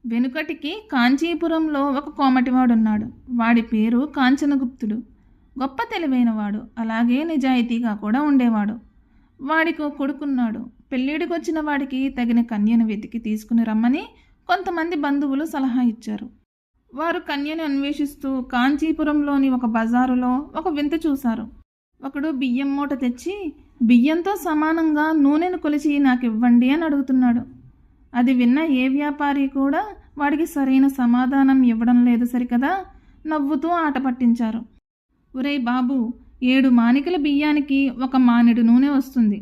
వెనుకటికి కాంచీపురంలో ఒక కోమటివాడున్నాడు. వాడి పేరు కాంచనగుప్తుడు. గొప్ప తెలివైనవాడు, అలాగే నిజాయితీగా కూడా ఉండేవాడు. వాడికి ఓ కొడుకున్నాడు. పెళ్ళిడికొచ్చిన వాడికి తగిన కన్యను వెతికి తీసుకుని రమ్మని కొంతమంది బంధువులు సలహా ఇచ్చారు. వారు కన్యను అన్వేషిస్తూ కాంచీపురంలోని ఒక బజారులో ఒక వింత చూశారు. ఒకడు బియ్యం మూట తెచ్చి బియ్యంతో సమానంగా నూనెను కొలిచి నాకివ్వండి అని అడుగుతున్నాడు. అది విన్న ఏ వ్యాపారి కూడా వాడికి సరైన సమాధానం ఇవ్వడం లేదు సరికదా, నవ్వుతూ ఆట పట్టించారు. ఒరేయ్ బాబు, 7 మానికల బియ్యానికి 1 మానిడి నూనె వస్తుంది.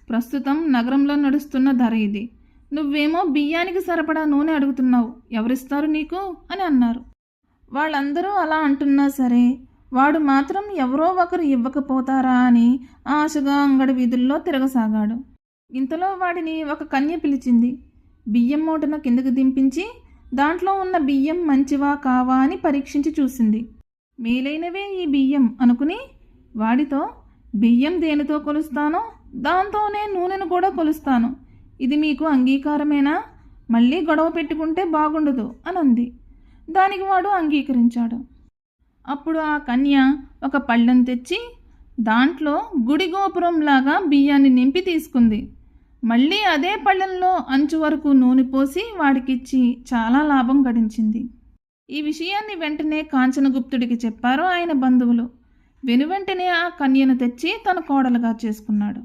ప్రస్తుతం నగరంలో నడుస్తున్న ధర ఇది. నువ్వేమో బియ్యానికి సరిపడా నూనె అడుగుతున్నావు, ఎవరిస్తారు నీకు అని అన్నారు. వాళ్ళందరూ అలా అంటున్నా సరే వాడు మాత్రం ఎవరో ఒకరు ఇవ్వకపోతారా అని ఆశగా అంగడి వీధుల్లో తిరగసాగాడు. ఇంతలో వాడిని ఒక కన్య పిలిచింది. బియ్యం మూటను కిందకు దింపించి దాంట్లో ఉన్న బియ్యం మంచివా కావా అని పరీక్షించి చూసింది. మేలైనవే ఈ బియ్యం అనుకుని వాడితో, బియ్యం దేనితో కొలుస్తానో దాంతోనే నూనెను కూడా కొలుస్తాను. ఇది మీకు అంగీకారమేనా? మళ్ళీ గొడవ పెట్టుకుంటే బాగుండదు అని అంది. దానికి వాడు అంగీకరించాడు. అప్పుడు ఆ కన్య ఒక పళ్ళెం తెచ్చి దాంట్లో గుడి గోపురంలాగా బియ్యాన్ని నింపి తీసుకుంది. మళ్ళీ అదే పళ్ళెంలో అంచు వరకు నూనె పోసి వాడికిచ్చి చాలా లాభం గడించింది. ఈ విషయాన్ని వెంటనే కాంచనగుప్తుడికి చెప్పారు ఆయన బంధువులు. వెనువెంటనే ఆ కన్యను తెచ్చి తన కోడలుగా చేసుకున్నాడు.